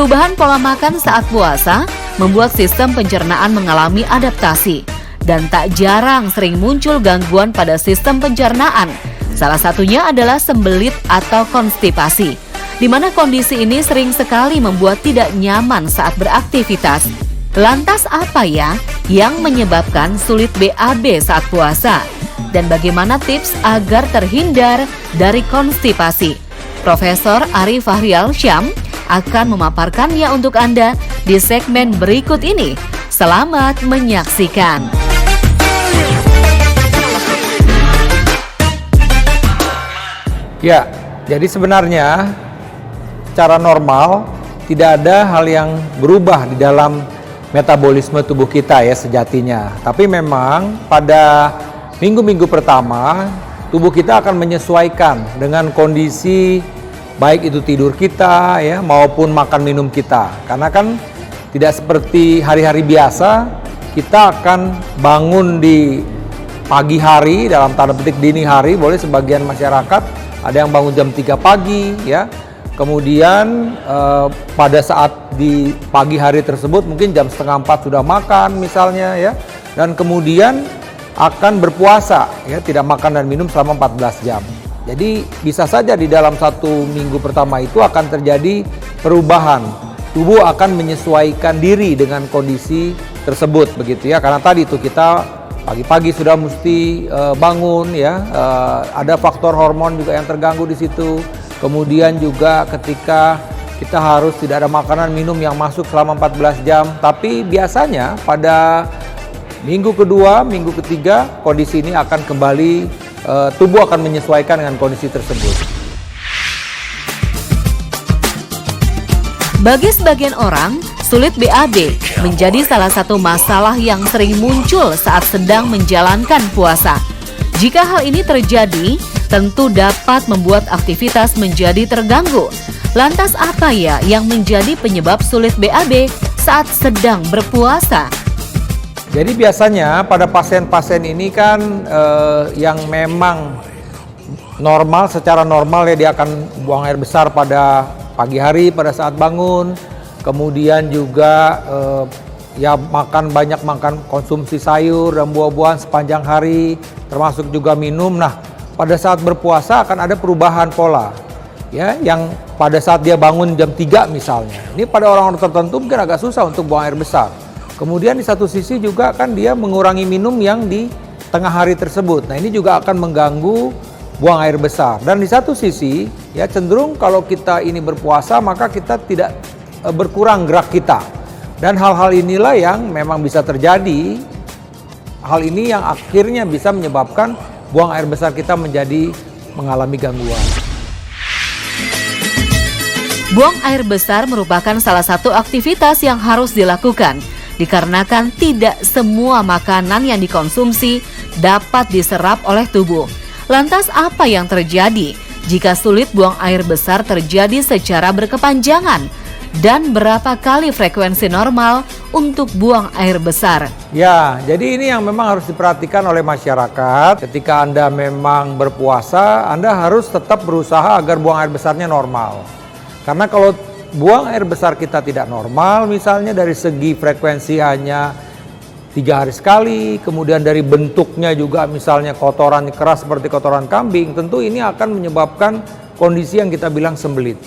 Perubahan pola makan saat puasa membuat sistem pencernaan mengalami adaptasi. Dan tak jarang sering muncul gangguan pada sistem pencernaan. Salah satunya adalah sembelit atau konstipasi, di mana kondisi ini sering sekali membuat tidak nyaman saat beraktivitas. Lantas apa ya yang menyebabkan sulit BAB saat puasa? Dan bagaimana tips agar terhindar dari konstipasi? Profesor Ari Fahrial Syam akan memaparkannya untuk Anda di segmen berikut ini. Selamat menyaksikan. Ya, jadi sebenarnya secara normal tidak ada hal yang berubah di dalam metabolisme tubuh kita ya sejatinya. Tapi memang pada minggu-minggu pertama tubuh kita akan menyesuaikan dengan kondisi baik itu tidur kita ya maupun makan minum kita. Karena kan tidak seperti hari-hari biasa, kita akan bangun di pagi hari, dalam tanda petik dini hari, boleh sebagian masyarakat ada yang bangun jam 3 pagi ya. Kemudian pada saat di pagi hari tersebut mungkin jam 3:30 sudah makan misalnya ya. Dan kemudian akan berpuasa ya, tidak makan dan minum selama 14 jam. Jadi bisa saja di dalam satu minggu pertama itu akan terjadi perubahan. Tubuh akan menyesuaikan diri dengan kondisi tersebut begitu ya. Karena tadi itu kita pagi-pagi sudah mesti bangun ya, ada faktor hormon juga yang terganggu di situ. Kemudian juga ketika kita harus tidak ada makanan minum yang masuk selama 14 jam. Tapi biasanya pada minggu kedua, minggu ketiga kondisi ini akan kembali, tubuh akan menyesuaikan dengan kondisi tersebut. Bagi sebagian orang, sulit BAB menjadi salah satu masalah yang sering muncul saat sedang menjalankan puasa. Jika hal ini terjadi, tentu dapat membuat aktivitas menjadi terganggu. Lantas apa ya yang menjadi penyebab sulit BAB saat sedang berpuasa? Jadi biasanya pada pasien-pasien ini kan yang memang normal, secara normal ya dia akan buang air besar pada pagi hari pada saat bangun. Kemudian juga ya makan konsumsi sayur dan buah-buahan sepanjang hari, termasuk juga minum. Nah, pada saat berpuasa akan ada perubahan pola. Ya, yang pada saat dia bangun jam 3 misalnya. Ini pada orang-orang tertentu mungkin agak susah untuk buang air besar. Kemudian di satu sisi juga kan dia mengurangi minum yang di tengah hari tersebut. Nah, ini juga akan mengganggu buang air besar. Dan di satu sisi ya cenderung kalau kita ini berpuasa maka kita tidak berkurang gerak kita. Dan hal-hal inilah yang memang bisa terjadi. Hal ini yang akhirnya bisa menyebabkan buang air besar kita mengalami gangguan. Buang air besar merupakan salah satu aktivitas yang harus dilakukan, dikarenakan tidak semua makanan yang dikonsumsi dapat diserap oleh tubuh. Lantas apa yang terjadi jika sulit buang air besar terjadi secara berkepanjangan? Dan berapa kali frekuensi normal untuk buang air besar? Ya, jadi ini yang memang harus diperhatikan oleh masyarakat. Ketika Anda memang berpuasa, Anda harus tetap berusaha agar buang air besarnya normal. Karena kalau buang air besar kita tidak normal, misalnya dari segi frekuensi hanya 3 hari sekali, kemudian dari bentuknya juga misalnya kotoran keras seperti kotoran kambing, tentu ini akan menyebabkan kondisi yang kita bilang sembelit.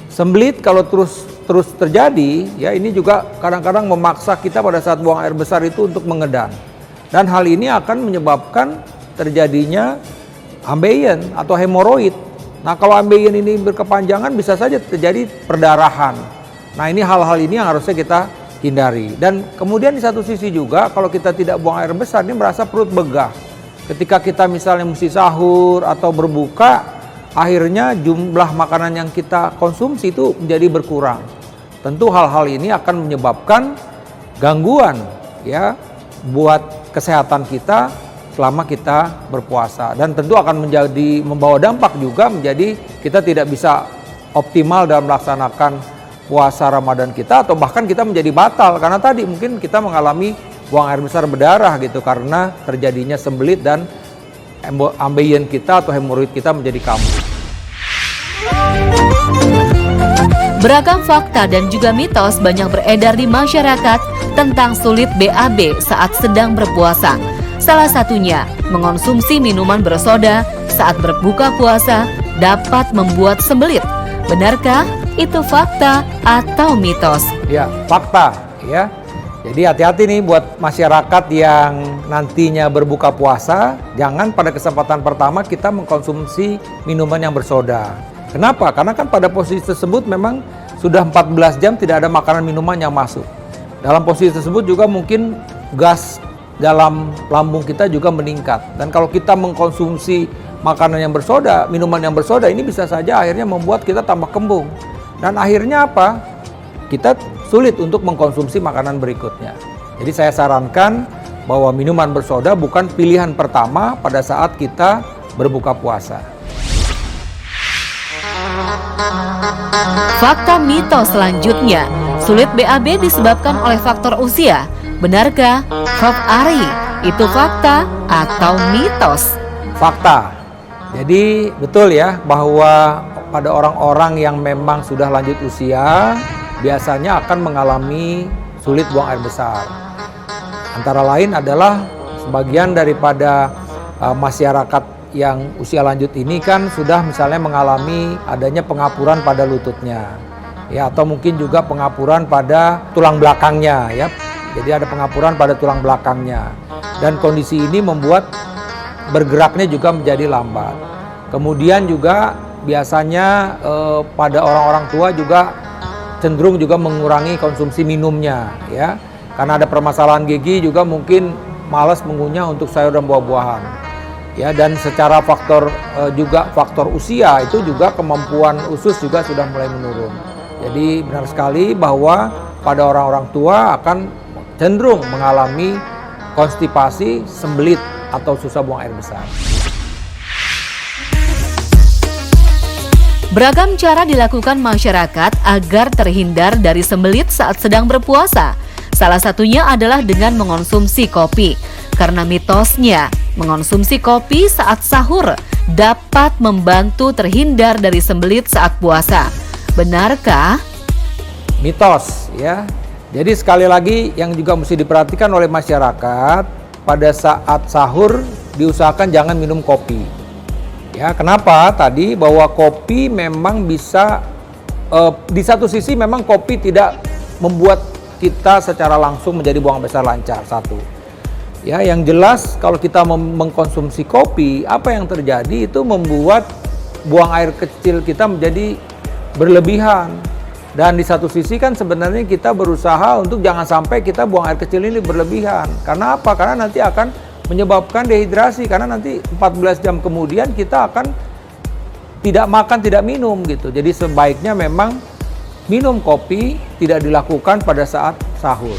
Sembelit kalau terus terjadi, ya ini juga kadang-kadang memaksa kita pada saat buang air besar itu untuk mengedan. Dan hal ini akan menyebabkan terjadinya ambeien atau hemoroid. Nah, kalau ambeien ini berkepanjangan bisa saja terjadi perdarahan. Nah, ini hal-hal ini yang harusnya kita hindari. Dan kemudian di satu sisi juga kalau kita tidak buang air besar, ini merasa perut begah. Ketika kita misalnya mesti sahur atau berbuka, akhirnya jumlah makanan yang kita konsumsi itu menjadi berkurang. Tentu hal-hal ini akan menyebabkan gangguan ya buat kesehatan kita selama kita berpuasa, dan tentu akan membawa dampak juga menjadi kita tidak bisa optimal dalam melaksanakan puasa Ramadan kita, atau bahkan kita menjadi batal karena tadi mungkin kita mengalami buang air besar berdarah gitu karena terjadinya sembelit dan ambeien kita atau hemoroid kita menjadi kambuh. Beragam fakta dan juga mitos banyak beredar di masyarakat tentang sulit BAB saat sedang berpuasa. Salah satunya, mengonsumsi minuman bersoda saat berbuka puasa dapat membuat sembelit. Benarkah itu fakta atau mitos? Ya, fakta ya. Jadi hati-hati nih buat masyarakat yang nantinya berbuka puasa, jangan pada kesempatan pertama kita mengkonsumsi minuman yang bersoda. Kenapa? Karena kan pada posisi tersebut memang sudah 14 jam tidak ada makanan minuman yang masuk. Dalam posisi tersebut juga mungkin gas dalam lambung kita juga meningkat. Dan kalau kita mengkonsumsi makanan yang bersoda, minuman yang bersoda, ini bisa saja akhirnya membuat kita tambah kembung. Dan akhirnya apa? Kita sulit untuk mengkonsumsi makanan berikutnya. Jadi saya sarankan bahwa minuman bersoda bukan pilihan pertama pada saat kita berbuka puasa. Fakta mitos selanjutnya, sulit BAB disebabkan oleh faktor usia. Benarkah, Prof. Ari, itu fakta atau mitos? Fakta. Jadi betul ya bahwa pada orang-orang yang memang sudah lanjut usia biasanya akan mengalami sulit buang air besar. Antara lain adalah sebagian daripada masyarakat yang usia lanjut ini kan sudah misalnya mengalami adanya pengapuran pada lututnya, ya, atau mungkin juga pengapuran pada tulang belakangnya, ya. Jadi ada pengapuran pada tulang belakangnya, dan kondisi ini membuat bergeraknya juga menjadi lambat. Kemudian juga biasanya pada orang-orang tua juga cenderung juga mengurangi konsumsi minumnya, ya, karena ada permasalahan gigi juga mungkin malas mengunyah untuk sayur dan buah-buahan. Ya, dan secara faktor juga faktor usia itu juga kemampuan usus juga sudah mulai menurun. Jadi benar sekali bahwa pada orang-orang tua akan cenderung mengalami konstipasi, sembelit atau susah buang air besar. Beragam cara dilakukan masyarakat agar terhindar dari sembelit saat sedang berpuasa. Salah satunya adalah dengan mengonsumsi kopi. Karena mitosnya, mengonsumsi kopi saat sahur dapat membantu terhindar dari sembelit saat puasa. Benarkah? Mitos ya. Jadi sekali lagi yang juga mesti diperhatikan oleh masyarakat, pada saat sahur diusahakan jangan minum kopi. Ya, kenapa? Tadi bahwa kopi memang bisa di satu sisi memang kopi tidak membuat kita secara langsung menjadi buang besar lancar, satu. Ya, yang jelas kalau kita mengkonsumsi kopi, apa yang terjadi itu membuat buang air kecil kita menjadi berlebihan. Dan di satu sisi kan sebenarnya kita berusaha untuk jangan sampai kita buang air kecil ini berlebihan. Karena apa? Karena nanti akan menyebabkan dehidrasi, karena nanti 14 jam kemudian kita akan tidak makan, tidak minum gitu. Jadi sebaiknya memang minum kopi tidak dilakukan pada saat sahur.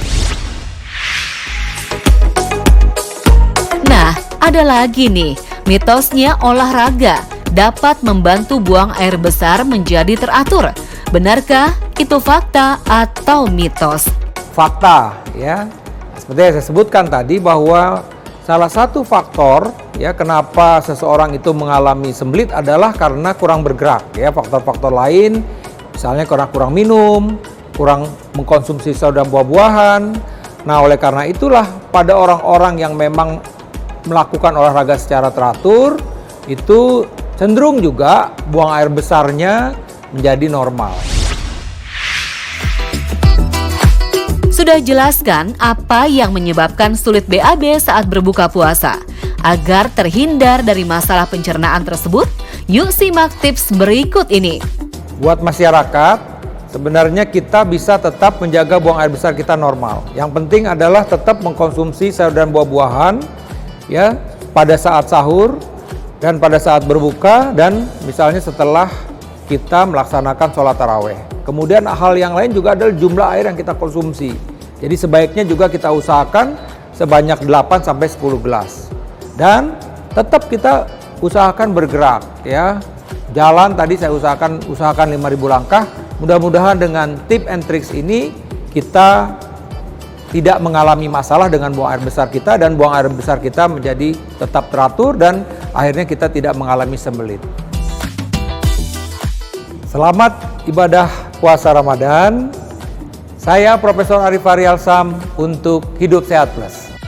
Nah, ada lagi nih, mitosnya olahraga dapat membantu buang air besar menjadi teratur. Benarkah itu fakta atau mitos? Fakta ya. Seperti yang saya sebutkan tadi bahwa salah satu faktor ya kenapa seseorang itu mengalami sembelit adalah karena kurang bergerak ya. Faktor-faktor lain misalnya kurang minum, kurang mengkonsumsi sayur dan buah-buahan. Nah, oleh karena itulah pada orang-orang yang memang melakukan olahraga secara teratur itu cenderung juga buang air besarnya menjadi normal. Sudah jelaskan apa yang menyebabkan sulit BAB saat berbuka puasa. Agar terhindar dari masalah pencernaan tersebut, yuk simak tips berikut ini. Buat masyarakat, sebenarnya kita bisa tetap menjaga buang air besar kita normal. Yang penting adalah tetap mengkonsumsi sayur dan buah-buahan ya pada saat sahur dan pada saat berbuka, dan misalnya setelah kita melaksanakan sholat taraweh. Kemudian hal yang lain juga adalah jumlah air yang kita konsumsi. Jadi sebaiknya juga kita usahakan sebanyak 8 sampai 10 gelas. Dan tetap kita usahakan bergerak ya. Jalan tadi saya usahakan 5.000 langkah. Mudah-mudahan dengan tip and tricks ini kita tidak mengalami masalah dengan buang air besar kita, dan buang air besar kita menjadi tetap teratur dan akhirnya kita tidak mengalami sembelit. Selamat ibadah puasa Ramadan. Saya Profesor Arif Faryalsam untuk Hidup Sehat Plus.